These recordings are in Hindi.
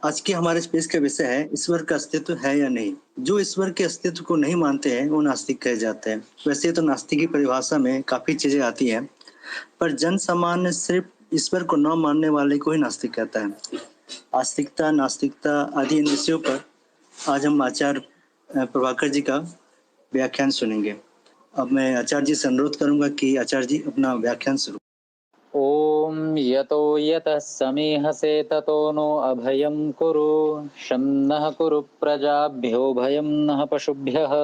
आज के हमारे स्पेस का विषय है ईश्वर का अस्तित्व है या नहीं। जो ईश्वर के अस्तित्व को नहीं मानते हैं वो नास्तिक कहे जाते हैं। वैसे तो नास्तिक की परिभाषा में काफी चीजें आती हैं, पर जन सामान्य सिर्फ ईश्वर को न मानने वाले को ही नास्तिक कहता है। आस्तिकता, नास्तिकता आदि इन विषयों पर आज हम आचार्य प्रभाकर जी का व्याख्यान सुनेंगे। अब मैं आचार्य जी से अनुरोध करूंगा कि आचार्य जी अपना व्याख्यान शुरू। ओम यतो यतः समीहसे ततो नो अभयं कुरु शं नः कुरु प्रजाभ्यो भयं नः पशुभ्यः।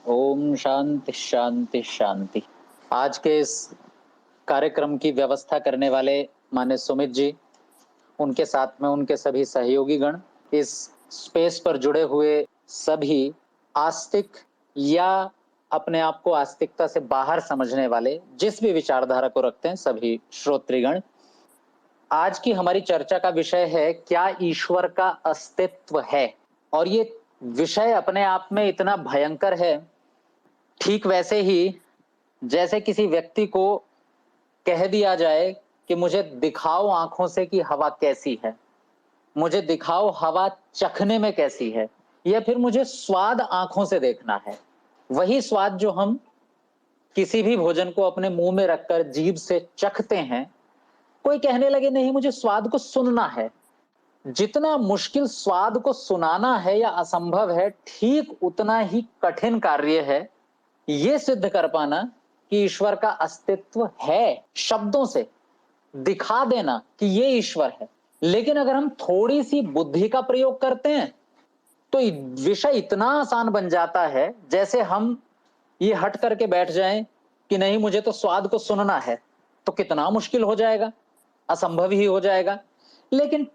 ओम शांति शांति शांति। आज के इस कार्यक्रम की व्यवस्था करने वाले माननीय सुमित जी, उनके साथ में उनके सभी सहयोगी गण, इस स्पेस पर जुड़े हुए सभी आस्तिक या अपने आप को आस्तिकता से बाहर समझने वाले जिस भी विचारधारा को रखते हैं सभी श्रोतृगण, आज की हमारी चर्चा का विषय है क्या ईश्वर का अस्तित्व है। और ये विषय अपने आप में इतना भयंकर है, ठीक वैसे ही जैसे किसी व्यक्ति को कह दिया जाए कि मुझे दिखाओ आंखों से कि हवा कैसी है, मुझे दिखाओ हवा चखने में कैसी है, या फिर मुझे स्वाद आंखों से देखना है। वही स्वाद जो हम किसी भी भोजन को अपने मुंह में रखकर जीभ से चखते हैं, कोई कहने लगे नहीं मुझे स्वाद को सुनना है। जितना मुश्किल स्वाद को सुनाना है या असंभव है, ठीक उतना ही कठिन कार्य है ये सिद्ध कर पाना कि ईश्वर का अस्तित्व है, शब्दों से दिखा देना कि ये ईश्वर है। लेकिन अगर हम थोड़ी सी बुद्धि का प्रयोग करते हैं तो विषय इतना आसान बन जाता है, जैसे हम ये हट करके बैठ जाएं कि नहीं मुझे तो स्वाद को सुनना है, तो कितना मुश्किल हो जाएगा, असंभव ही हो जाएगा। लेकिन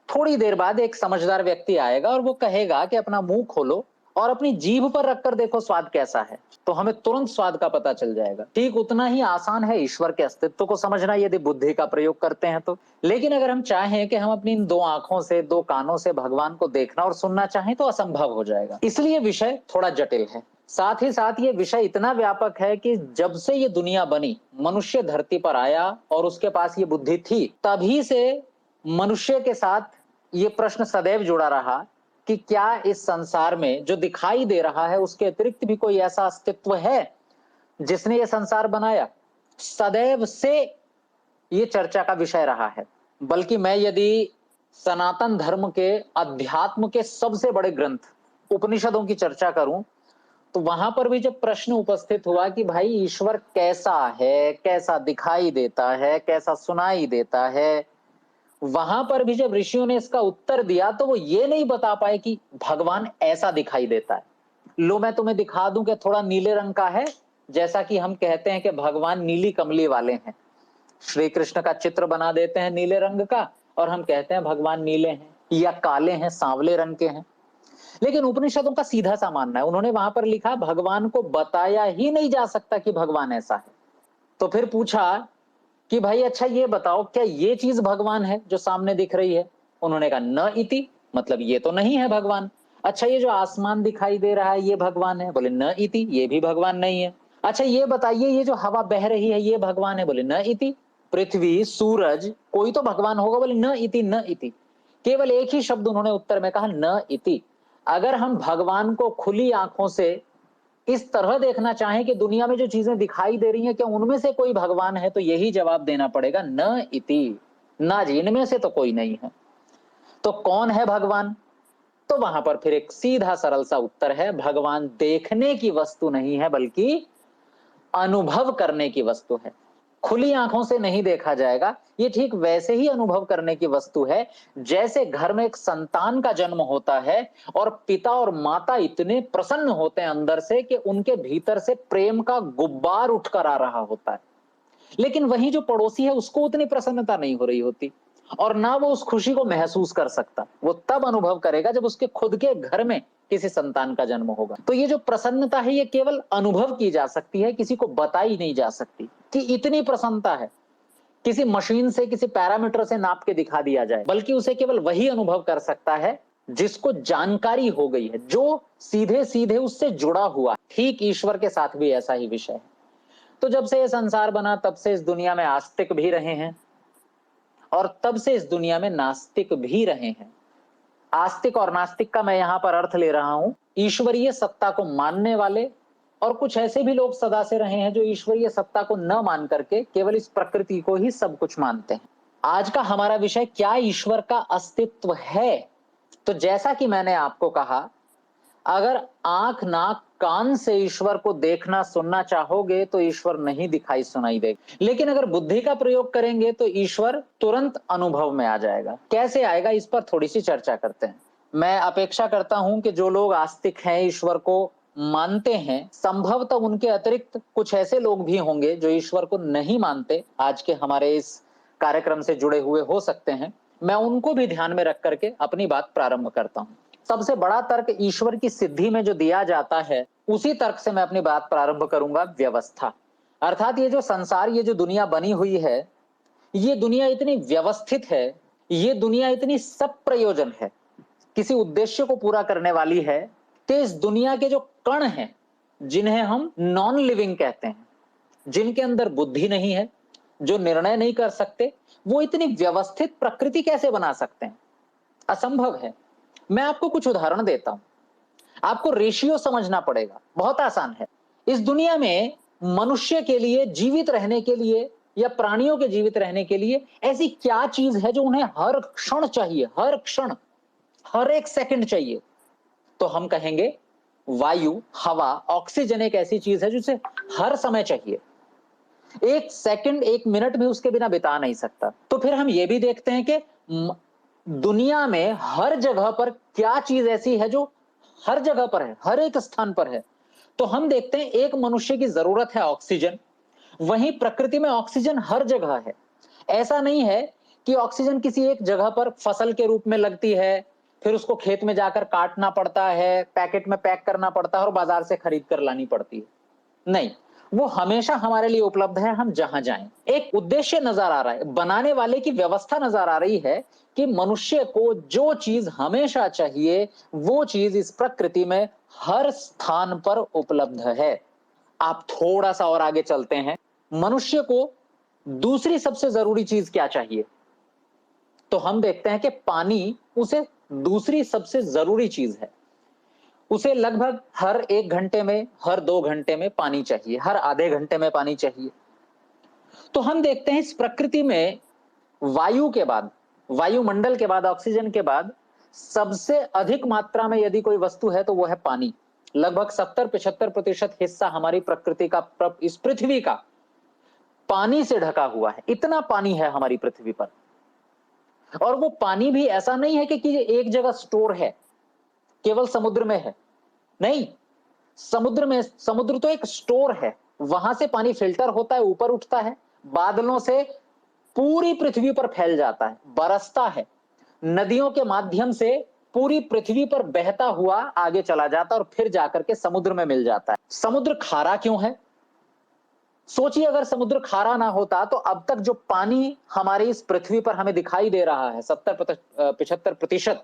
थोड़ी देर बाद एक समझदार व्यक्ति आएगा और वो कहेगा कि अपना मुंह खोलो और अपनी जीभ पर रखकर देखो स्वाद कैसा है, तो हमें तुरंत स्वाद का पता चल जाएगा। ठीक उतना ही आसान है ईश्वर के अस्तित्व को समझना यदि बुद्धि का प्रयोग करते हैं तो। लेकिन अगर हम चाहें कि हम अपनी इन दो आंखों से, दो कानों से भगवान को देखना और सुनना चाहें तो असंभव हो जाएगा। इसलिए विषय थोड़ा जटिल है। साथ ही साथ ये विषय इतना व्यापक है कि जब से ये दुनिया बनी, मनुष्य धरती पर आया और उसके पास ये बुद्धि थी, तभी से मनुष्य के साथ ये प्रश्न सदैव जुड़ा रहा कि क्या इस संसार में जो दिखाई दे रहा है उसके अतिरिक्त भी कोई ऐसा अस्तित्व है जिसने ये संसार बनाया। सदैव से ये चर्चा का विषय रहा है। बल्कि मैं यदि सनातन धर्म के अध्यात्म के सबसे बड़े ग्रंथ उपनिषदों की चर्चा करूं तो वहां पर भी जब प्रश्न उपस्थित हुआ कि भाई ईश्वर कैसा है, कैसा दिखाई देता है, कैसा सुनाई देता है, वहां पर भी जब ऋषियों ने इसका उत्तर दिया तो वो ये नहीं बता पाए कि भगवान ऐसा दिखाई देता है। लो मैं तुम्हें दिखा दूं कि थोड़ा नीले रंग का है, जैसा कि हम कहते हैं कि भगवान नीली कमली वाले हैं। श्री कृष्ण का चित्र बना देते हैं नीले रंग का और हम कहते हैं भगवान नीले हैं या काले हैं, सांवले रंग के हैं। लेकिन उपनिषदों का सीधा सा मानना है, उन्होंने वहां पर लिखा भगवान को बताया ही नहीं जा सकता कि भगवान ऐसा है। तो फिर पूछा कि भाई अच्छा ये बताओ क्या ये चीज भगवान है जो सामने दिख रही है? उन्होंने कहा न इति, मतलब ये तो नहीं है भगवान। अच्छा ये जो आसमान दिखाई दे रहा है ये भगवान है? बोले न इति, ये भी भगवान नहीं है। अच्छा ये बताइए ये जो हवा बह रही है ये भगवान है? बोले न इति। पृथ्वी, सूरज, कोई तो भगवान होगा? बोले न इति न इति। केवल एक ही शब्द उन्होंने उत्तर में कहा न इति। अगर हम भगवान को खुली आंखों से इस तरह देखना चाहें कि दुनिया में जो चीजें दिखाई दे रही हैं क्या उनमें से कोई भगवान है, तो यही जवाब देना पड़ेगा न इति, ना जी इनमें से तो कोई नहीं है। तो कौन है भगवान? तो वहां पर फिर एक सीधा सरल सा उत्तर है, भगवान देखने की वस्तु नहीं है बल्कि अनुभव करने की वस्तु है। खुली आंखों से नहीं देखा जाएगा, ये ठीक वैसे ही अनुभव करने की वस्तु है जैसे घर में एक संतान का जन्म होता है और पिता और माता इतने प्रसन्न होते हैं अंदर से कि उनके भीतर से प्रेम का गुब्बार उठकर आ रहा होता है। लेकिन वही जो पड़ोसी है उसको उतनी प्रसन्नता नहीं हो रही होती और ना वो उस खुशी को महसूस कर सकता। वो तब अनुभव करेगा जब उसके खुद के घर में किसी संतान का जन्म होगा। तो ये जो प्रसन्नता है ये केवल अनुभव की जा सकती है, किसी को बताई नहीं जा सकती कि इतनी प्रसन्नता है। किसी मशीन से, किसी पैरामीटर से नाप के दिखा दिया जाए, बल्कि उसे केवल वही अनुभव कर सकता है जिसको जानकारी हो गई है, जो सीधे सीधे उससे जुड़ा हुआ। ठीक ईश्वर के साथ भी ऐसा ही विषय है। तो जब से ये संसार बना तब से इस दुनिया में आस्तिक भी रहे हैं और तब से इस दुनिया में नास्तिक भी रहे हैं। आस्तिक और नास्तिक का मैं यहां पर अर्थ ले रहा हूं। ईश्वरीय सत्ता को मानने वाले और कुछ ऐसे भी लोग सदा से रहे हैं जो ईश्वरीय सत्ता को न मान करके केवल इस प्रकृति को ही सब कुछ मानते हैं। आज का हमारा विषय, क्या ईश्वर का अस्तित्व है? तो जैसा कि मैंने आपको कहा, अगर आंख नाक कान से ईश्वर को देखना सुनना चाहोगे तो ईश्वर नहीं दिखाई सुनाई देगा, लेकिन अगर बुद्धि का प्रयोग करेंगे तो ईश्वर तुरंत अनुभव में आ जाएगा। कैसे आएगा, इस पर थोड़ी सी चर्चा करते हैं। मैं अपेक्षा करता हूं कि जो लोग आस्तिक हैं, ईश्वर को मानते हैं, संभवतः उनके अतिरिक्त कुछ ऐसे लोग भी होंगे जो ईश्वर को नहीं मानते, आज के हमारे इस कार्यक्रम से जुड़े हुए हो सकते हैं। मैं उनको भी ध्यान में रख करके अपनी बात प्रारंभ करता हूं। सबसे बड़ा तर्क ईश्वर की सिद्धि में जो दिया जाता है, उसी तर्क से मैं अपनी बात प्रारंभ करूंगा। व्यवस्था, अर्थात ये जो संसार, ये जो दुनिया बनी हुई है, ये दुनिया इतनी व्यवस्थित है, ये दुनिया इतनी सब प्रयोजन है, किसी उद्देश्य को पूरा करने वाली है कि इस दुनिया के जो कण हैं, जिन्हें हम नॉन लिविंग कहते हैं, जिनके अंदर बुद्धि नहीं है, जो निर्णय नहीं कर सकते, वो इतनी व्यवस्थित प्रकृति कैसे बना सकते हैं? असंभव है। मैं आपको कुछ उदाहरण देता हूं, आपको रेशियो समझना पड़ेगा, बहुत आसान है। इस दुनिया में मनुष्य के लिए जीवित रहने के लिए या प्राणियों के जीवित रहने के लिए ऐसी क्या चीज है जो उन्हें हर क्षण चाहिए, हर क्षण, हर एक सेकंड चाहिए? तो हम कहेंगे वायु, हवा, ऑक्सीजन एक ऐसी चीज है जिसे हर समय चाहिए। एक सेकंड, एक मिनट भी उसके बिना बिता नहीं सकता। तो फिर हम ये भी देखते हैं कि दुनिया में हर जगह पर क्या चीज ऐसी है जो हर जगह पर है, हर एक स्थान पर है? तो हम देखते हैं एक मनुष्य की जरूरत है ऑक्सीजन, वहीं प्रकृति में ऑक्सीजन हर जगह है। ऐसा नहीं है कि ऑक्सीजन किसी एक जगह पर फसल के रूप में लगती है, फिर उसको खेत में जाकर काटना पड़ता है, पैकेट में पैक करना पड़ता है और बाजार से खरीद कर लानी पड़ती है। नहीं, वो हमेशा हमारे लिए उपलब्ध है, हम जहां जाएं। एक उद्देश्य नजर आ रहा है, बनाने वाले की व्यवस्था नजर आ रही है कि मनुष्य को जो चीज हमेशा चाहिए, वो चीज इस प्रकृति में हर स्थान पर उपलब्ध है। आप थोड़ा सा और आगे चलते हैं, मनुष्य को दूसरी सबसे जरूरी चीज क्या चाहिए? तो हम देखते हैं कि पानी उसे दूसरी सबसे जरूरी चीज है। उसे लगभग हर 1 घंटे में, हर 2 घंटे में पानी चाहिए, हर आधे घंटे में पानी चाहिए। तो हम देखते हैं इस प्रकृति में वायु के बाद, वायुमंडल के बाद, ऑक्सीजन के बाद सबसे अधिक मात्रा में यदि कोई वस्तु है तो वो है पानी। लगभग 70-75% हिस्सा हमारी प्रकृति का, इस पृथ्वी का पानी से ढका हुआ है। इतना पानी है हमारी पृथ्वी पर। और वो पानी भी ऐसा नहीं है कि एक जगह स्टोर है, केवल समुद्र में है। नहीं, समुद्र तो एक स्टोर है, वहां से पानी फिल्टर होता है, ऊपर उठता है, बादलों से पूरी पृथ्वी पर फैल जाता है, बरसता है, नदियों के माध्यम से पूरी पृथ्वी पर बहता हुआ आगे चला जाता है और फिर जाकर के समुद्र में मिल जाता है। समुद्र खारा क्यों है? सोचिए, अगर समुद्र खारा ना होता तो अब तक जो पानी हमारी इस पृथ्वी पर हमें दिखाई दे रहा है, 70-75%,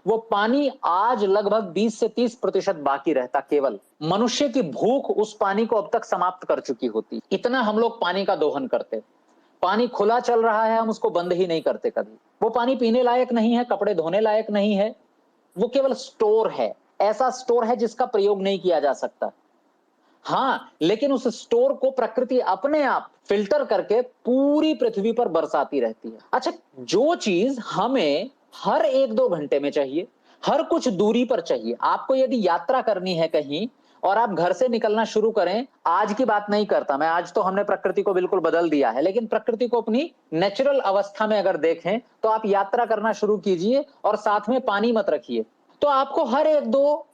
वो पानी आज लगभग 20 से 30% बाकी रहता। केवल मनुष्य की भूख उस पानी को अब तक समाप्त कर चुकी होती। इतना हम लोग पानी का दोहन करते। पानी खुला चल रहा है, हम उसको बंद ही नहीं करते कभी। वो पानी पीने लायक नहीं है, कपड़े धोने लायक नहीं है, वो केवल स्टोर है। ऐसा स्टोर है जिसका प्रयोग नहीं किया जा सकता। हां, लेकिन उस स्टोर को प्रकृति अपने आप फिल्टर करके पूरी पृथ्वी पर बरसाती रहती है। अच्छा, जो चीज हमें हर 1-2 घंटे में चाहिए, हर कुछ दूरी पर चाहिए, आपको यदि यात्रा करनी है कहीं और आप घर से निकलना शुरू करें, आज की बात नहीं करता मैं, आज तो हमने प्रकृति को बिल्कुल बदल दिया है, लेकिन प्रकृति को अपनी नेचुरल अवस्था में अगर देखें तो आप यात्रा करना शुरू कीजिए और साथ में पानी मत रखिए, तो आपको हर 1-2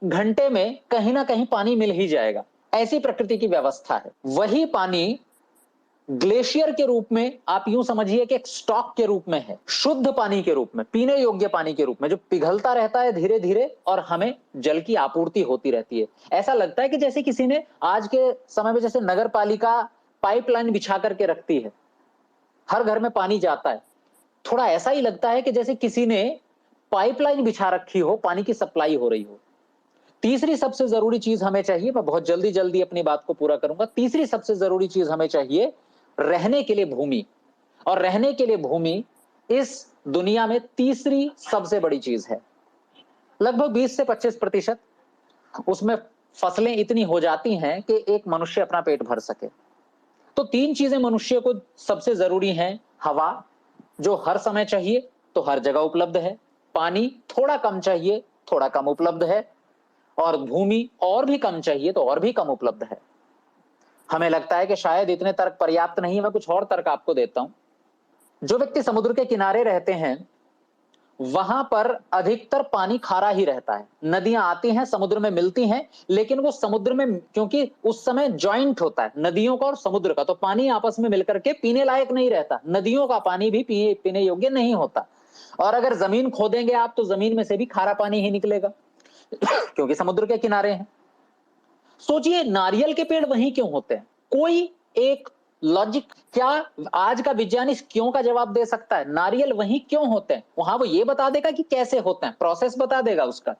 घंटे में कहीं ना कहीं पानी मिल ही जाएगा। ऐसी प्रकृति की व्यवस्था है। वही पानी ग्लेशियर के रूप में, आप यूं समझिए कि एक स्टॉक के रूप में है, शुद्ध पानी के रूप में, पीने योग्य पानी के रूप में, जो पिघलता रहता है धीरे धीरे और हमें जल की आपूर्ति होती रहती है। ऐसा लगता है कि जैसे किसी ने आज के समय में, जैसे नगर पालिका पाइपलाइन बिछा करके रखती है, हर घर में पानी जाता है, थोड़ा ऐसा ही लगता है कि जैसे किसी ने पाइपलाइन बिछा रखी हो, पानी की सप्लाई हो रही हो। तीसरी सबसे जरूरी चीज हमें चाहिए, मैं बहुत जल्दी जल्दी अपनी बात को पूरा करूंगा। तीसरी सबसे जरूरी चीज हमें चाहिए रहने के लिए भूमि। और रहने के लिए भूमि इस दुनिया में तीसरी सबसे बड़ी चीज है। लगभग 20 से 25% उसमें फसलें इतनी हो जाती हैं कि एक मनुष्य अपना पेट भर सके। तो 3 चीजें मनुष्य को सबसे जरूरी हैं। हवा, जो हर समय चाहिए तो हर जगह उपलब्ध है। पानी थोड़ा कम चाहिए, थोड़ा कम उपलब्ध है। और भूमि और भी कम चाहिए तो और भी कम उपलब्ध है। हमें लगता है कि शायद इतने तर्क पर्याप्त नहीं है, मैं कुछ और तर्क आपको देता हूं। जो व्यक्ति समुद्र के किनारे रहते हैं, वहां पर अधिकतर पानी खारा ही रहता है। नदियां आती हैं, समुद्र में मिलती हैं, लेकिन वो समुद्र में, क्योंकि उस समय जॉइंट होता है नदियों का और समुद्र का, तो पानी आपस में मिलकर के पीने लायक नहीं रहता। नदियों का पानी भी पीने योग्य नहीं होता। और अगर जमीन खोदेंगे आप तो जमीन में से भी खारा पानी ही निकलेगा क्योंकि समुद्र के किनारे हैं। सोचिए, नारियल के पेड़ वहीं क्यों होते हैं? कोई एक लॉजिक क्या आज का विज्ञानिक क्यों का जवाब दे सकता है? नारियल वहीं क्यों होते हैं? वहां वो ये बता देगा कि कैसे होते हैं, प्रोसेस बता देगा उसका,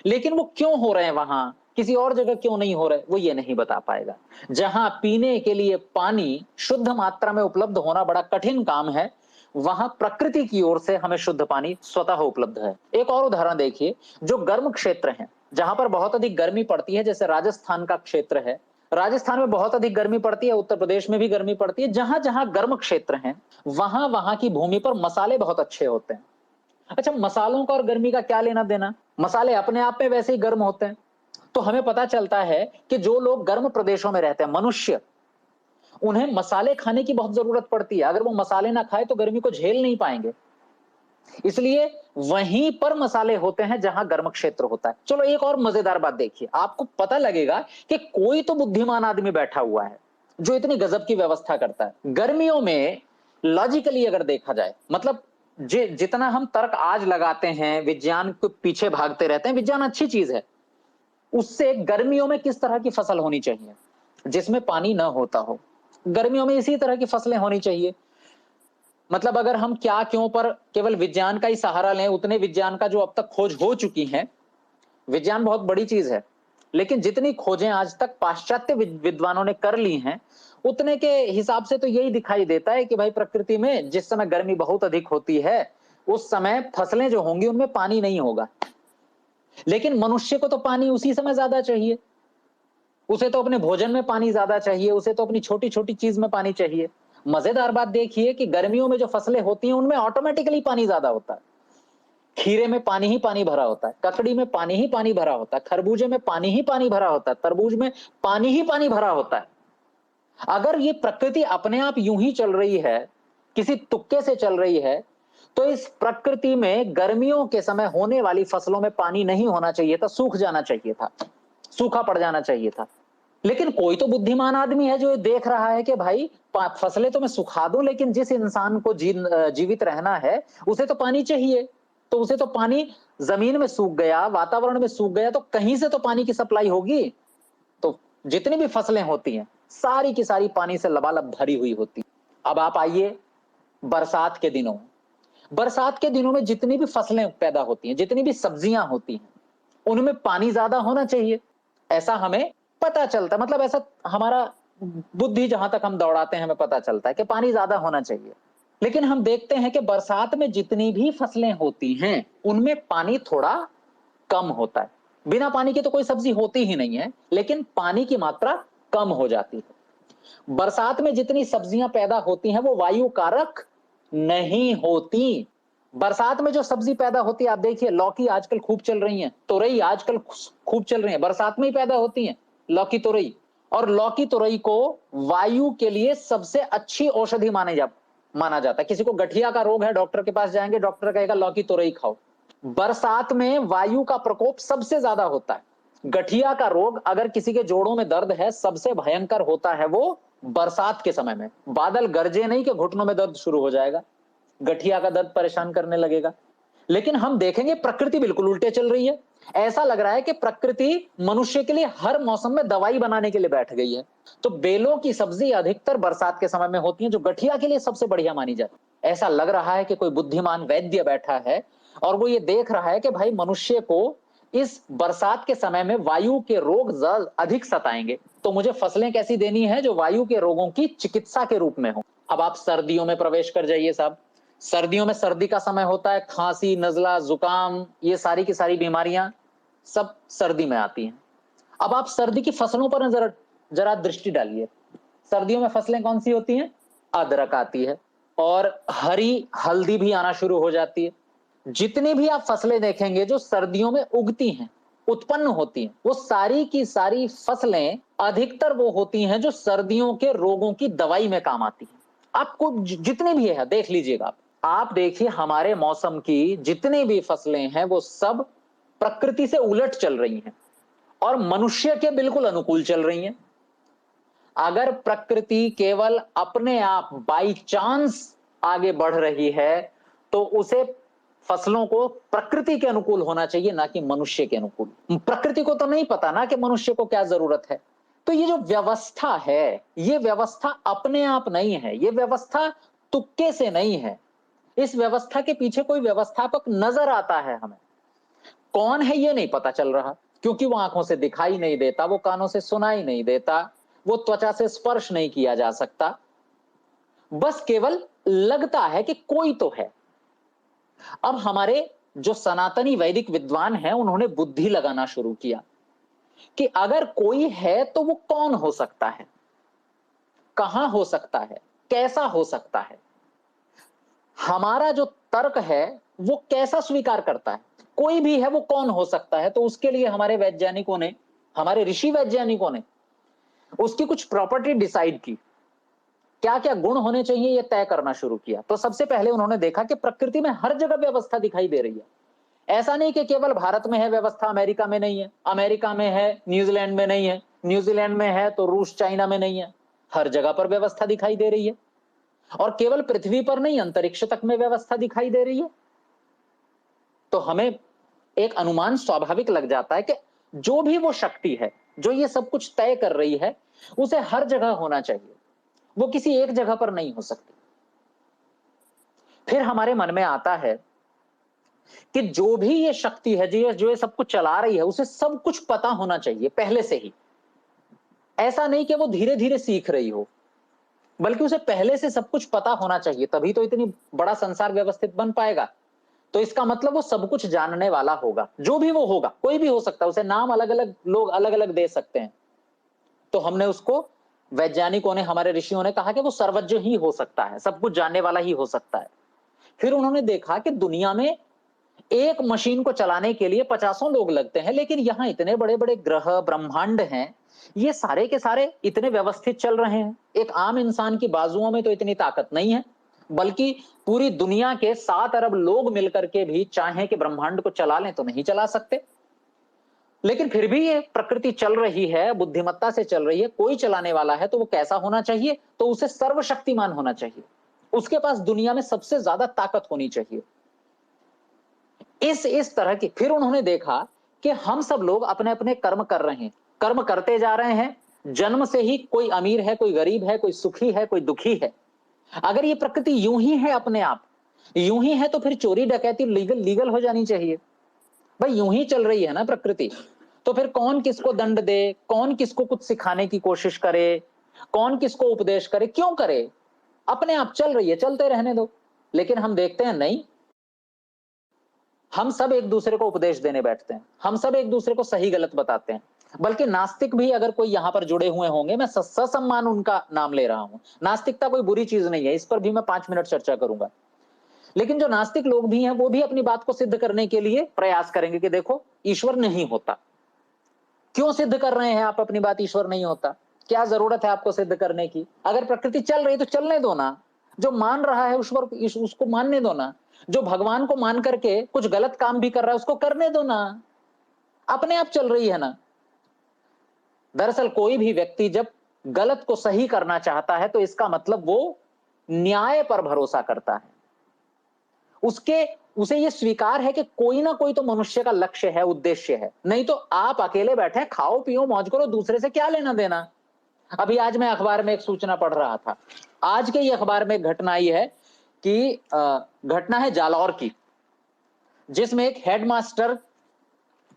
लेकिन वो क्यों हो रहे हैं वहां, किसी और जगह क्यों नहीं हो रहे, वो ये नहीं बता पाएगा। जहां पीने के लिए पानी शुद्ध मात्रा में उपलब्ध होना बड़ा कठिन काम है, वहां प्रकृति की ओर से हमें शुद्ध पानी स्वतः उपलब्ध है। एक और उदाहरण देखिए, जो गर्म क्षेत्र हैं, जहां पर बहुत अधिक गर्मी पड़ती है, जैसे राजस्थान का क्षेत्र है, राजस्थान में बहुत अधिक गर्मी पड़ती है, उत्तर प्रदेश में भी गर्मी पड़ती है। जहां जहां गर्म क्षेत्र हैं, वहां वहां की भूमि पर मसाले बहुत अच्छे होते हैं। अच्छा, मसालों का और गर्मी का क्या लेना देना? मसाले अपने आप में वैसे ही गर्म होते हैं। तो हमें पता चलता है कि जो लोग गर्म प्रदेशों में रहते हैं, मनुष्य, उन्हें मसाले खाने की बहुत जरूरत पड़ती है। अगर वो मसाले ना खाए तो गर्मी को झेल नहीं पाएंगे। इसलिए वहीं पर मसाले होते हैं जहां गर्म क्षेत्र होता है। चलो एक और मजेदार बात देखिए, आपको पता लगेगा कि कोई तो बुद्धिमान आदमी बैठा हुआ है जो इतनी गजब की व्यवस्था करता है। गर्मियों में लॉजिकली अगर देखा जाए, मतलब जितना हम तर्क आज लगाते हैं, विज्ञान के पीछे भागते रहते हैं, विज्ञान अच्छी चीज है, उससे गर्मियों में किस तरह की फसल होनी चाहिए जिसमें पानी ना होता हो? गर्मियों में इसी तरह की फसलें होनी चाहिए। मतलब अगर हम क्या क्यों पर केवल विज्ञान का ही सहारा लें, उतने विज्ञान का जो अब तक खोज हो चुकी है, विज्ञान बहुत बड़ी चीज है, लेकिन जितनी खोजें आज तक पाश्चात्य विद्वानों ने कर ली हैं, उतने के हिसाब से तो यही दिखाई देता है कि भाई प्रकृति में जिस समय गर्मी बहुत अधिक होती है, उस समय फसलें जो होंगी उनमें पानी नहीं होगा। लेकिन मनुष्य को तो पानी उसी समय ज्यादा चाहिए, उसे तो अपने भोजन में पानी ज्यादा चाहिए, उसे तो अपनी छोटी छोटी चीज में पानी चाहिए। मजेदार बात देखिए कि गर्मियों में जो फसलें होती हैं उनमें ऑटोमेटिकली पानी ज्यादा होता है। खीरे में पानी ही पानी भरा होता है, ककड़ी में पानी ही पानी भरा होता है, खरबूजे में पानी ही पानी भरा होता है, तरबूज में पानी ही पानी भरा होता है। अगर ये प्रकृति अपने आप यूं ही चल रही है, किसी तुक्के से चल रही है, तो इस प्रकृति में गर्मियों के समय होने वाली फसलों में पानी नहीं होना चाहिए था, सूख जाना चाहिए था, सूखा पड़ जाना चाहिए था। लेकिन कोई तो बुद्धिमान आदमी है जो ये देख रहा है कि भाई फसलें तो मैं सुखा दूं, लेकिन जिस इंसान को जीवित रहना है उसे तो पानी चाहिए। तो उसे तो पानी, जमीन में सूख गया, वातावरण में सूख गया, तो कहीं से तो पानी की सप्लाई होगी। तो जितनी भी फसलें होती हैं सारी की सारी पानी से लबालब भरी हुई होती। अब आप आइए बरसात के दिनों में, बरसात के दिनों में जितनी भी फसलें पैदा होती हैं, जितनी भी सब्जियां होती हैं, उनमें पानी ज्यादा होना चाहिए, ऐसा हमें पता चलता है। मतलब ऐसा हमारा बुद्धि जहां तक हम दौड़ाते हैं हमें पता चलता है कि पानी ज्यादा होना चाहिए। लेकिन हम देखते हैं कि बरसात में जितनी भी फसलें होती हैं उनमें पानी थोड़ा कम होता है। बिना पानी के तो कोई सब्जी होती ही नहीं है, लेकिन पानी की मात्रा कम हो जाती है। बरसात में जितनी सब्जियां पैदा होती हैं वो वायु कारक नहीं होती। बरसात में जो सब्जी पैदा होती है, आप देखिए लौकी आजकल खूब चल रही है, तुरई आजकल खूब चल रही है, बरसात में ही पैदा होती है लौकी तुरई। और लौकी तुरई को वायु के लिए सबसे अच्छी औषधि माना जाता है। किसी को गठिया का रोग है, डॉक्टर के पास जाएंगे, डॉक्टर कहेगा लौकी तुरई खाओ। बरसात में वायु का प्रकोप सबसे ज्यादा होता है। गठिया का रोग, अगर किसी के जोड़ों में दर्द है, सबसे भयंकर होता है वो बरसात के समय में। बादल गरजे नहीं कि घुटनों में दर्द शुरू हो जाएगा, गठिया का दर्द परेशान करने लगेगा। लेकिन हम देखेंगे प्रकृति बिल्कुल उल्टे चल रही है। ऐसा लग रहा है कि प्रकृति मनुष्य के लिए हर मौसम में दवाई बनाने के लिए बैठ गई है। तो बेलों की सब्जी अधिकतर बरसात के समय में होती है, जो गठिया के लिए सबसे बढ़िया मानी जाती है। ऐसा लग रहा है कि कोई बुद्धिमान वैद्य बैठा है और वो ये देख रहा है कि भाई मनुष्य को इस बरसात के समय में वायु के रोग अधिक सताएंगे, तो मुझे फसलें कैसी देनी है जो वायु के रोगों की चिकित्सा के रूप में हो। अब आप सर्दियों में प्रवेश कर जाइए साहब, सर्दियों में सर्दी का समय होता है, खांसी, नजला, जुकाम, ये सारी की सारी बीमारियां सब सर्दी में आती हैं। अब आप सर्दी की फसलों पर नजर जरा दृष्टि डालिए। सर्दियों में फसलें कौन सी होती हैं? अदरक आती है और हरी हल्दी भी आना शुरू हो जाती है। जितनी भी आप फसलें देखेंगे जो सर्दियों में उगती हैं, उत्पन्न होती हैं, वो सारी की सारी फसलें अधिकतर वो होती हैं जो सर्दियों के रोगों की दवाई में काम आती हैं। आपको जितनी भी है देख लीजिएगा आप देखिए हमारे मौसम की जितनी भी फसलें हैं वो सब प्रकृति से उलट चल रही हैं और मनुष्य के बिल्कुल अनुकूल चल रही हैं। अगर प्रकृति केवल अपने आप बाई चांस आगे बढ़ रही है तो उसे फसलों को प्रकृति के अनुकूल होना चाहिए, ना कि मनुष्य के अनुकूल। प्रकृति को तो नहीं पता ना कि मनुष्य को क्या जरूरत है। तो ये जो व्यवस्था है, ये व्यवस्था अपने आप नहीं है, ये व्यवस्था तुक्के से नहीं है। इस व्यवस्था के पीछे कोई व्यवस्थापक नजर आता है हमें। कौन है ये नहीं पता चल रहा, क्योंकि वो आंखों से दिखाई नहीं देता, वो कानों से सुनाई नहीं देता, वो त्वचा से स्पर्श नहीं किया जा सकता। बस केवल लगता है कि कोई तो है। अब हमारे जो सनातनी वैदिक विद्वान हैं उन्होंने बुद्धि लगाना शुरू किया कि अगर कोई है तो वो कौन हो सकता है, कहां हो सकता है, कैसा हो सकता है। हमारा जो तर्क है वो कैसा स्वीकार करता है, कोई भी है वो कौन हो सकता है। तो उसके लिए हमारे वैज्ञानिकों ने, हमारे ऋषि वैज्ञानिकों ने उसकी कुछ प्रॉपर्टी डिसाइड की, क्या क्या गुण होने चाहिए ये तय करना शुरू किया। तो सबसे पहले उन्होंने देखा कि प्रकृति में हर जगह व्यवस्था दिखाई दे रही है। ऐसा नहीं कि केवल भारत में है व्यवस्था, अमेरिका में नहीं है, अमेरिका में है न्यूजीलैंड में नहीं है, न्यूजीलैंड में है तो रूस चाइना में नहीं है। हर जगह पर व्यवस्था दिखाई दे रही है और केवल पृथ्वी पर नहीं, अंतरिक्ष तक में व्यवस्था दिखाई दे रही है। तो हमें एक अनुमान स्वाभाविक लग जाता है कि जो भी वो शक्ति है जो ये सब कुछ तय कर रही है उसे हर जगह होना चाहिए, वो किसी एक जगह पर नहीं हो सकती। फिर हमारे मन में आता है कि जो भी ये शक्ति है जो ये सब कुछ चला रही है उसे सब कुछ पता होना चाहिए पहले से ही। ऐसा नहीं कि वो धीरे धीरे सीख रही हो, बल्कि उसे पहले से सब कुछ पता होना चाहिए, तभी तो इतनी बड़ा संसार व्यवस्थित बन पाएगा। तो इसका मतलब वो सब कुछ जानने वाला होगा, जो भी वो होगा, कोई भी हो सकता है, उसे नाम अलग अलग लोग अलग अलग दे सकते हैं। तो हमने उसको, वैज्ञानिकों ने, हमारे ऋषियों ने कहा कि वो सर्वज्ञ ही हो सकता है, सब कुछ जानने वाला ही हो सकता है। फिर उन्होंने देखा कि दुनिया में एक मशीन को चलाने के लिए 50 लोग लगते हैं, लेकिन यहां इतने बड़े बड़े ग्रह ब्रह्मांड हैं, ये सारे के सारे इतने व्यवस्थित चल रहे हैं। एक आम इंसान की बाजुओं में तो इतनी ताकत नहीं है, बल्कि पूरी दुनिया के 7 अरब लोग मिलकर के भी चाहें कि ब्रह्मांड को चला लें तो नहीं चला सकते। लेकिन फिर भी ये प्रकृति चल रही है, बुद्धिमत्ता से चल रही है। कोई चलाने वाला है तो वो कैसा होना चाहिए? तो उसे सर्वशक्तिमान होना चाहिए, उसके पास दुनिया में सबसे ज्यादा ताकत होनी चाहिए। इस तरह की, फिर उन्होंने देखा कि हम सब लोग अपने अपने कर्म कर रहे हैं, कर्म करते जा रहे हैं, जन्म से ही कोई अमीर है, कोई गरीब है, कोई सुखी है, कोई दुखी है। अगर ये प्रकृति यूं ही है, अपने आप यूं ही है, तो फिर चोरी डकैती लीगल हो जानी चाहिए। भाई यूं ही चल रही है ना प्रकृति, तो फिर कौन किसको दंड दे, कौन किसको कुछ सिखाने की कोशिश करे, कौन किसको उपदेश करे, क्यों करे? अपने आप चल रही है, चलते रहने दो। लेकिन हम देखते हैं नहीं, हम सब एक दूसरे को उपदेश देने बैठते हैं, हम सब एक दूसरे को सही गलत बताते हैं। बल्कि नास्तिक भी अगर कोई यहां पर जुड़े हुए होंगे, मैं ससम्मान उनका नाम ले रहा हूं। नास्तिकता कोई बुरी चीज नहीं है, इस पर भी मैं 5 मिनट चर्चा करूंगा। लेकिन जो नास्तिक लोग भी हैं वो भी अपनी बात को सिद्ध करने के लिए प्रयास करेंगे कि देखो ईश्वर नहीं होता। क्यों सिद्ध कर रहे हैं आप अपनी बात, ईश्वर नहीं होता? क्या जरूरत है आपको सिद्ध करने की? अगर प्रकृति चल रही तो चलने दो ना। जो मान रहा है ईश्वर, उसको मानने दो ना। जो भगवान को मान करके कुछ गलत काम भी कर रहा है उसको करने दो ना, अपने आप चल रही है ना। दरअसल कोई भी व्यक्ति जब गलत को सही करना चाहता है तो इसका मतलब वो न्याय पर भरोसा करता है। उसे ये स्वीकार है कि कोई ना कोई तो मनुष्य का लक्ष्य है, उद्देश्य है। नहीं तो आप अकेले बैठे खाओ पियो मौज करो, दूसरे से क्या लेना देना। अभी आज मैं अखबार में एक सूचना पढ़ रहा था, आज के ही अखबार में एक घटना आई है कि घटना है जालौर की, जिसमें एक हेडमास्टर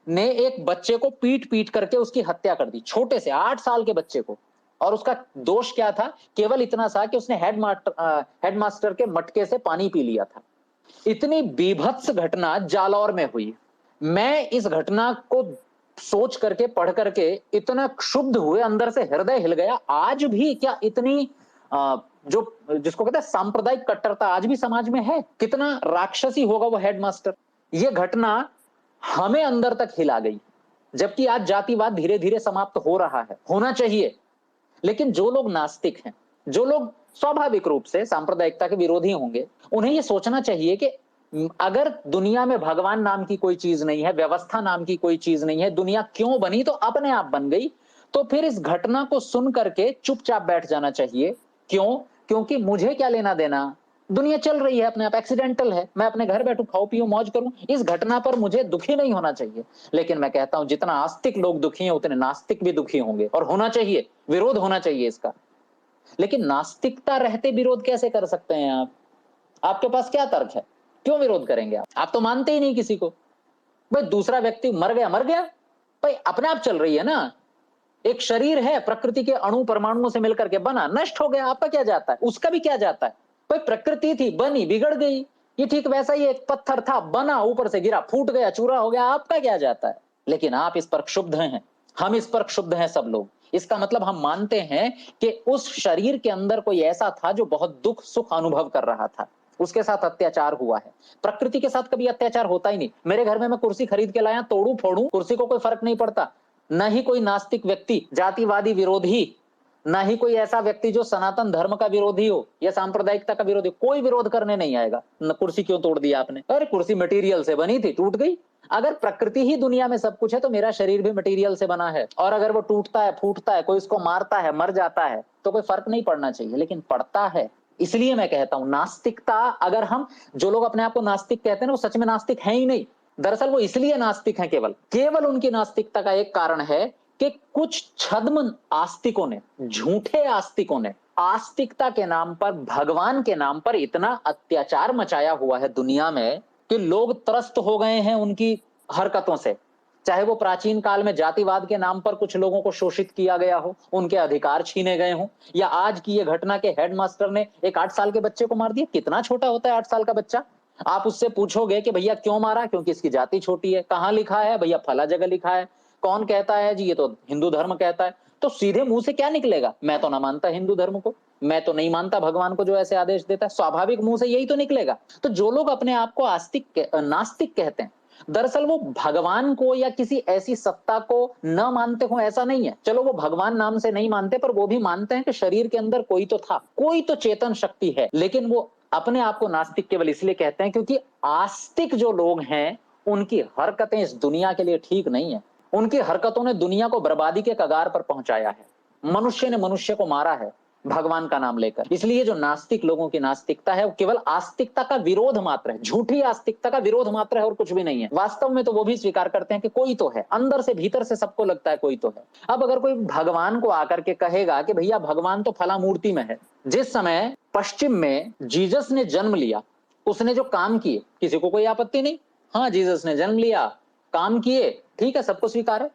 ने एक बच्चे को पीट पीट करके उसकी हत्या कर दी। छोटे से 8 साल के बच्चे को और उसका दोष क्या था? केवल इतना सा कि उसने हेडमास्टर के मटके से पानी पी लिया था। इतनी बीभत्स घटना जालौर में हुई। मैं इस घटना को सोच करके, पढ़ करके इतना क्षुब्ध हुए, अंदर से हृदय हिल गया। आज भी क्या इतनी जो जिसको कहते हैं सांप्रदायिक कट्टरता आज भी समाज में है? कितना राक्षसी होगा वो हेडमास्टर। ये घटना हमें अंदर तक हिला गई, जबकि आज जातिवाद धीरे धीरे समाप्त हो रहा है, होना चाहिए। लेकिन जो लोग नास्तिक हैं, जो लोग स्वाभाविक रूप से सांप्रदायिकता के विरोधी होंगे, उन्हें यह सोचना चाहिए कि अगर दुनिया में भगवान नाम की कोई चीज नहीं है, व्यवस्था नाम की कोई चीज नहीं है, दुनिया क्यों बनी? तो अपने आप बन गई। तो फिर इस घटना को सुन करके चुपचाप बैठ जाना चाहिए। क्यों? क्योंकि मुझे क्या लेना देना, दुनिया चल रही है अपने आप, एक्सीडेंटल है, मैं अपने घर बैठूं, खाऊं पीऊं, मौज करूं। इस घटना पर मुझे दुखी नहीं होना चाहिए। लेकिन मैं कहता हूं जितना आस्तिक लोग दुखी हैं, उतने नास्तिक भी दुखी होंगे, और होना चाहिए, विरोध होना चाहिए इसका। लेकिन नास्तिकता रहते विरोध कैसे कर सकते हैं आप? आपके पास क्या तर्क है? क्यों विरोध करेंगे आप तो मानते ही नहीं किसी को। भाई दूसरा व्यक्ति मर गया, मर गया, भाई अपने आप चल रही है ना। एक शरीर है, प्रकृति के अणु परमाणुओं से मिलकर के बना, नष्ट हो गया, आपका क्या जाता है? उसका भी क्या जाता है? भाई प्रकृति थी, बनी, बिगड़ गई। ये ठीक वैसा ही एक पत्थर था, बना, ऊपर से गिरा, फूट गया, चूरा हो गया, आपका क्या जाता है? लेकिन आप इस पर क्षुब्ध हैं, हम इस पर क्षुब्ध हैं, सब लोग। इसका मतलब हम मानते हैं कि उस शरीर के अंदर कोई ऐसा था जो बहुत दुख सुख अनुभव कर रहा था, उसके साथ अत्याचार हुआ है। प्रकृति के साथ कभी अत्याचार होता ही नहीं। मेरे घर में मैं कुर्सी खरीद के लाया, तोड़ू फोड़ू, कुर्सी को कोई फर्क नहीं पड़ता। न ही कोई नास्तिक व्यक्ति, जातिवादी विरोधी, ना ही कोई ऐसा व्यक्ति जो सनातन धर्म का विरोधी हो या सांप्रदायिकता का विरोधी, कोई विरोध करने नहीं आएगा। न कुर्सी क्यों तोड़ दिया आपने? अरे कुर्सी मटेरियल से बनी थी, टूट गई। अगर प्रकृति ही दुनिया में सब कुछ है, तो मेरा शरीर भी मटेरियल से बना है, और अगर वो टूटता है, फूटता है, कोई इसको मारता है, मर जाता है, तो कोई फर्क नहीं पड़ना चाहिए, लेकिन पड़ता है। इसलिए मैं कहता हूं नास्तिकता, अगर हम, जो लोग अपने आप को नास्तिक कहते हैं ना, वो सच में नास्तिक है ही नहीं। दरअसल वो इसलिए नास्तिक हैं, केवल केवल उनकी नास्तिकता का एक कारण है कि कुछ छद्म आस्तिकों ने, झूठे आस्तिकों ने आस्तिकता के नाम पर, भगवान के नाम पर इतना अत्याचार मचाया हुआ है दुनिया में कि लोग त्रस्त हो गए हैं उनकी हरकतों से। चाहे वो प्राचीन काल में जातिवाद के नाम पर कुछ लोगों को शोषित किया गया हो, उनके अधिकार छीने गए हों, या आज की ये घटना के हेडमास्टर ने एक 8 साल के बच्चे को मार दिया। कितना छोटा होता है 8 साल का बच्चा? आप उससे पूछोगे कि भैया क्यों मारा? क्योंकि इसकी जाति छोटी है। कहां लिखा है? भैया फला जगह लिखा है। कौन कहता है? जी ये तो हिंदू धर्म कहता है। तो सीधे मुंह से क्या निकलेगा? मैं तो ना मानता हिंदू धर्म को, मैं तो नहीं मानता भगवान को जो ऐसे आदेश देता है। स्वाभाविक मुंह से यही तो निकलेगा। तो जो लोग अपने आप को नास्तिक कहते हैं, दरअसल वो भगवान को या किसी ऐसी सत्ता को न मानते हो, ऐसा नहीं है। चलो वो भगवान नाम से नहीं मानते, पर वो भी मानते हैं कि शरीर के अंदर कोई तो था, कोई तो चेतन शक्ति है। लेकिन वो अपने आप को नास्तिक केवल इसलिए कहते हैं क्योंकि आस्तिक जो लोग हैं, उनकी हरकतें इस दुनिया के लिए ठीक नहीं है। उनकी हरकतों ने दुनिया को बर्बादी के कगार पर पहुंचाया है। मनुष्य ने मनुष्य को मारा है भगवान का नाम लेकर। इसलिए जो नास्तिक लोगों की नास्तिकता है, वो केवल आस्तिकता का विरोध मात्र है, झूठी आस्तिकता का विरोध मात्र है, और कुछ भी नहीं है। वास्तव में तो वो भी स्वीकार करते हैं कि कोई तो है, अंदर से भीतर से सबको लगता है कोई तो है। अब अगर कोई भगवान को आकर के कहेगा कि भैया भगवान तो फला मूर्ति में है, जिस समय पश्चिम में जीसस ने जन्म लिया, उसने जो काम किए, किसी को कोई आपत्ति नहीं। हाँ, जीसस ने जन्म लिया, काम किए, ठीक है, सबको स्वीकार है।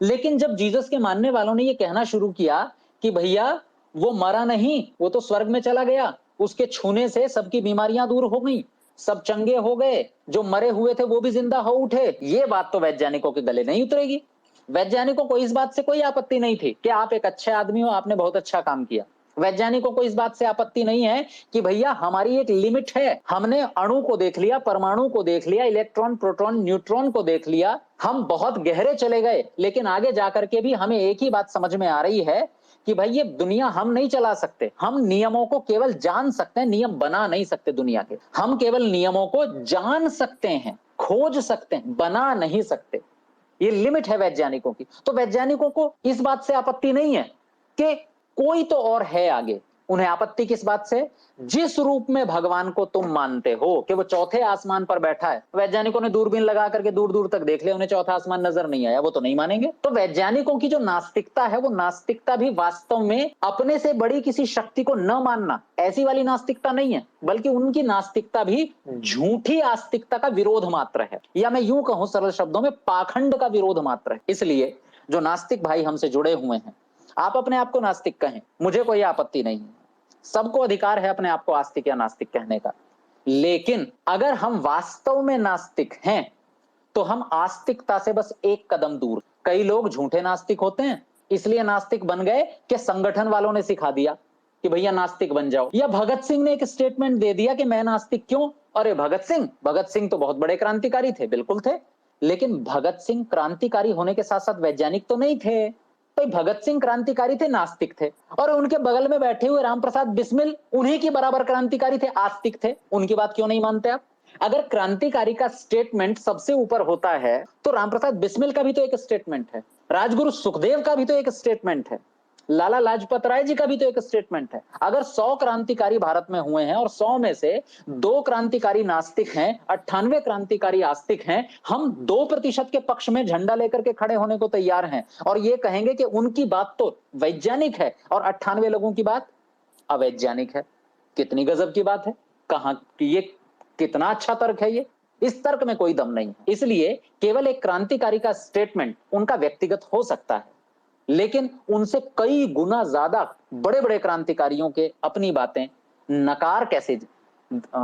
लेकिन जब जीसस के मानने वालों ने यह कहना शुरू किया कि भैया वो मरा नहीं, वो तो स्वर्ग में चला गया, उसके छूने से सबकी बीमारियां दूर हो गई, सब चंगे हो गए, जो मरे हुए थे वो भी जिंदा हो उठे, ये बात तो वैज्ञानिकों के गले नहीं उतरेगी। वैज्ञानिकों को इस बात से कोई आपत्ति नहीं थी कि आप एक अच्छे आदमी हो, आपने बहुत अच्छा काम किया। वैज्ञानिकों को इस बात से आपत्ति नहीं है कि भैया हमारी एक लिमिट है, हमने अणु को देख लिया, परमाणु को देख लिया, इलेक्ट्रॉन, प्रोटॉन, न्यूट्रॉन को देख लिया, हम बहुत गहरे चले गए, लेकिन आगे जाकर के भी हमें एक ही बात समझ में आ रही है कि भाई ये दुनिया हम नहीं चला सकते। हम नियमों को केवल जान सकते हैं, नियम बना नहीं सकते दुनिया के। हम केवल नियमों को जान सकते हैं, खोज सकते हैं, बना नहीं सकते। ये लिमिट है वैज्ञानिकों की। तो वैज्ञानिकों को इस बात से आपत्ति नहीं है कि कोई तो और है आगे। उन्हें आपत्ति किस बात से? जिस रूप में भगवान को तुम मानते हो कि वो चौथे आसमान पर बैठा है, वैज्ञानिकों ने दूरबीन लगा करके दूर दूर तक देख लिया, उन्हें चौथा आसमान नजर नहीं आया, वो तो नहीं मानेंगे। तो वैज्ञानिकों की जो नास्तिकता है, वो नास्तिकता भी वास्तव में अपने से बड़ी किसी शक्ति को न मानना, ऐसी वाली नास्तिकता नहीं है, बल्कि उनकी नास्तिकता भी झूठी आस्तिकता का विरोध मात्र है, या मैं यूं कहूं सरल शब्दों में, पाखंड का विरोध मात्र है। इसलिए जो नास्तिक भाई हमसे जुड़े हुए हैं, आप अपने आप को नास्तिक कहें, मुझे कोई आपत्ति नहीं है, सबको अधिकार है अपने आप को आस्तिक या नास्तिक कहने का। लेकिन अगर हम वास्तव में नास्तिक हैं तो हम आस्तिकता से बस एक कदम दूर। कई लोग झूठे नास्तिक होते हैं, इसलिए नास्तिक बन गए कि संगठन वालों ने सिखा दिया कि भैया नास्तिक बन जाओ, या भगत सिंह ने एक स्टेटमेंट दे दिया कि मैं नास्तिक क्यों। अरे भगत सिंह तो बहुत बड़े क्रांतिकारी थे, बिल्कुल थे, लेकिन भगत सिंह क्रांतिकारी होने के साथ साथ वैज्ञानिक तो नहीं थे। तो भगत सिंह क्रांतिकारी थे, नास्तिक थे, और उनके बगल में बैठे हुए रामप्रसाद बिस्मिल उन्हीं की बराबर क्रांतिकारी थे, आस्तिक थे। उनकी बात क्यों नहीं मानते आप? अगर क्रांतिकारी का स्टेटमेंट सबसे ऊपर होता है तो रामप्रसाद बिस्मिल का भी तो एक स्टेटमेंट है, राजगुरु सुखदेव का भी तो एक स्टेटमेंट है, लाला लाजपत राय जी का भी तो एक स्टेटमेंट है। अगर 100 क्रांतिकारी भारत में हुए हैं और 100 में से 2 क्रांतिकारी नास्तिक हैं, 98 क्रांतिकारी आस्तिक हैं, हम 2% के पक्ष में झंडा लेकर के खड़े होने को तैयार हैं और ये कहेंगे कि उनकी बात तो वैज्ञानिक है और 98 लोगों की बात अवैज्ञानिक है। कितनी गजब की बात है, कहां ये कितना अच्छा तर्क है ये। इस तर्क में कोई दम नहीं है। इसलिए केवल एक क्रांतिकारी का स्टेटमेंट उनका व्यक्तिगत हो सकता है, लेकिन उनसे कई गुना ज्यादा बड़े बड़े क्रांतिकारियों के अपनी बातें नकार कैसे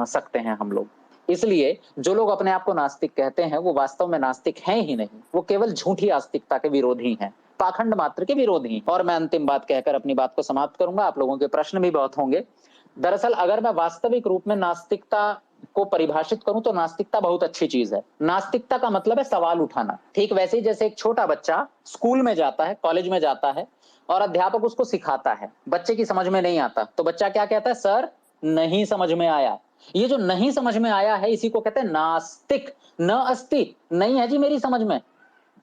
सकते हैं हम लोग। इसलिए जो लोग अपने आप को नास्तिक कहते हैं वो वास्तव में नास्तिक हैं ही नहीं, वो केवल झूठी आस्तिकता के विरोधी हैं, पाखंड मात्र के विरोधी। और मैं अंतिम बात कहकर अपनी बात को समाप्त करूंगा, आप लोगों के प्रश्न भी बहुत होंगे। दरअसल अगर मैं वास्तविक रूप में नास्तिकता को परिभाषित करूं तो नास्तिकता बहुत अच्छी चीज है। नास्तिकता का मतलब है सवाल उठाना। ठीक वैसे ही जैसे एक छोटा बच्चा स्कूल में जाता है, कॉलेज में जाता है और अध्यापक उसको सिखाता है, बच्चे की समझ में नहीं आता तो बच्चा क्या कहता है? सर नहीं समझ में आया। ये जो नहीं समझ में आया है इसी को कहते हैं नास्तिक। न अस्ति, नहीं है जी मेरी समझ में।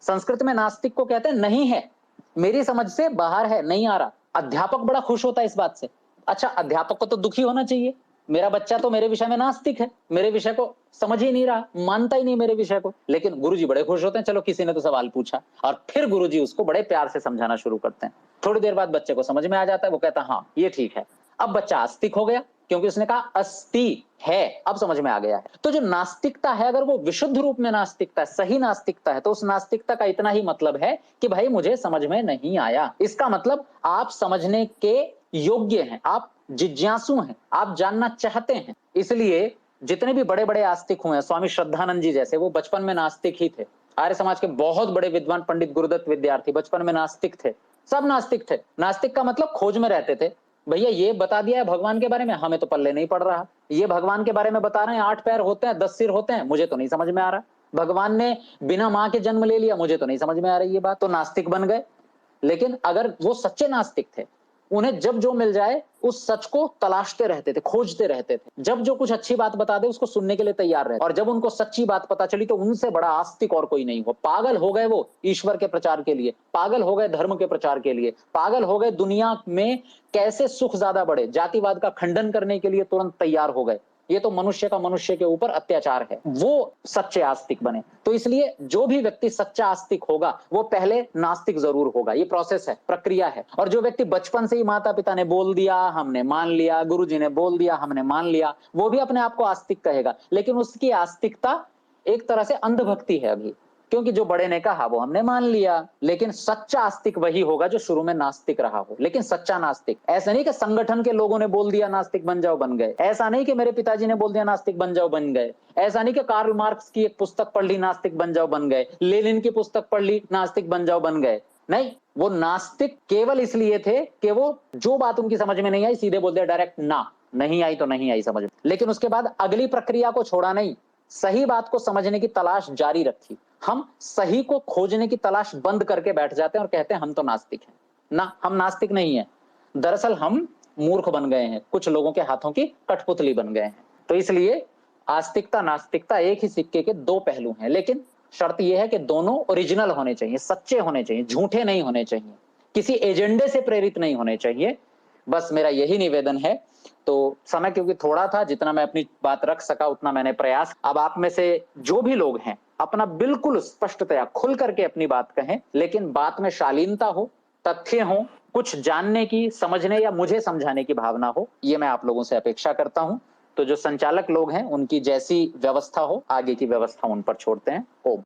संस्कृत में नास्तिक को कहते हैं नहीं है, मेरी समझ से बाहर है, नहीं आ रहा। अध्यापक बड़ा खुश होता है इस बात से। अच्छा, अध्यापक को तो दुखी होना चाहिए, मेरा बच्चा तो मेरे विषय में नास्तिक है, मेरे विषय को समझ ही नहीं रहा, मानता ही नहीं मेरे विषय को। लेकिन गुरुजी बड़े खुश होते हैं, चलो किसी ने तो सवाल पूछा, और फिर गुरुजी उसको बड़े प्यार से समझाना शुरू करते हैं। थोड़ी देर बाद बच्चे को समझ में आ जाता है, वो कहता है हाँ ये ठीक है। अब बच्चा आस्तिक हो गया क्योंकि उसने कहा अस्ति है, अब समझ में आ गया है। तो जो नास्तिकता है अगर वो विशुद्ध रूप में नास्तिकता है, सही नास्तिकता है, तो उस नास्तिकता का इतना ही मतलब है कि भाई मुझे समझ में नहीं आया। इसका मतलब आप समझने के योग्य हैं, आप जिज्ञासु हैं, आप जानना चाहते हैं। इसलिए जितने भी बड़े बड़े आस्तिक हुए हैं, स्वामी श्रद्धानंद जी जैसे, वो बचपन में नास्तिक ही थे। आर्य समाज के बहुत बड़े विद्वान पंडित गुरुदत्त विद्यार्थी बचपन में नास्तिक थे, सब नास्तिक थे। नास्तिक का मतलब खोज में रहते थे। भैया ये बता दिया है भगवान के बारे में, हमें तो पल्ले नहीं पड़ रहा। ये भगवान के बारे में बता रहे हैं 8 पैर होते हैं, 10 सिर होते हैं, मुझे तो नहीं समझ में आ रहा। भगवान ने बिना मां के जन्म ले लिया, मुझे तो नहीं समझ में आ रही ये बात, तो नास्तिक बन गए। लेकिन अगर वो सच्चे नास्तिक थे, उन्हें जब जो मिल जाए उस सच को तलाशते रहते थे, खोजते रहते थे। जब जो कुछ अच्छी बात बता दे उसको सुनने के लिए तैयार रहे, और जब उनको सच्ची बात पता चली तो उनसे बड़ा आस्तिक और कोई नहीं हो। पागल हो गए वो ईश्वर के प्रचार के लिए, पागल हो गए धर्म के प्रचार के लिए, पागल हो गए दुनिया में कैसे सुख ज्यादा बढ़े, जातिवाद का खंडन करने के लिए तुरंत तैयार हो गए। ये तो मनुष्य का मनुष्य के ऊपर अत्याचार है, वो सच्चे आस्तिक बने। तो इसलिए जो भी व्यक्ति सच्चा आस्तिक होगा वो पहले नास्तिक जरूर होगा। ये प्रोसेस है, प्रक्रिया है। और जो व्यक्ति बचपन से ही माता पिता ने बोल दिया हमने मान लिया, गुरुजी ने बोल दिया हमने मान लिया, वो भी अपने आप को आस्तिक कहेगा, लेकिन उसकी आस्तिकता एक तरह से अंधभक्ति है अभी, क्योंकि जो बड़े ने कहा वो हमने मान लिया। लेकिन सच्चा आस्तिक वही होगा जो शुरू में नास्तिक रहा हो। लेकिन सच्चा नास्तिक ऐसा नहीं कि संगठन के लोगों ने बोल दिया नास्तिक बन जाओ बन गए, ऐसा नहीं कि मेरे पिताजी ने बोल दिया नास्तिक बन जाओ बन गए, ऐसा नहीं कि कार्ल मार्क्स की एक पुस्तक पढ़ ली नास्तिक बन जाओ बन गए, लेनिन की पुस्तक पढ़ ली नास्तिक बन जाओ बन गए। नहीं, वो नास्तिक केवल इसलिए थे कि वो जो बात उनकी समझ में नहीं आई सीधे बोल दिया डायरेक्ट, ना नहीं आई तो नहीं आई समझ में। लेकिन उसके बाद अगली प्रक्रिया को छोड़ा नहीं, सही बात को समझने की तलाश जारी रखी। हम सही को खोजने की तलाश बंद करके बैठ जाते हैं और कहते हैं हम तो नास्तिक हैं। ना, हम नास्तिक नहीं हैं, दरअसल हम मूर्ख बन गए हैं, कुछ लोगों के हाथों की कठपुतली बन गए हैं। तो इसलिए आस्तिकता नास्तिकता एक ही सिक्के के 2 पहलू हैं, लेकिन शर्त यह है कि दोनों ओरिजिनल होने चाहिए, सच्चे होने चाहिए, झूठे नहीं होने चाहिए, किसी एजेंडे से प्रेरित नहीं होने चाहिए। बस मेरा यही निवेदन है। तो समय क्योंकि थोड़ा था, जितना मैं अपनी बात रख सका उतना मैंने प्रयास। अब आप में से जो भी लोग हैं अपना बिल्कुल स्पष्टतया खुल करके अपनी बात कहें, लेकिन बात में शालीनता हो, तथ्य हो, कुछ जानने की, समझने या मुझे समझाने की भावना हो, ये मैं आप लोगों से अपेक्षा करता हूं। तो जो संचालक लोग हैं उनकी जैसी व्यवस्था हो, आगे की व्यवस्था उन पर छोड़ते हैं। ओम।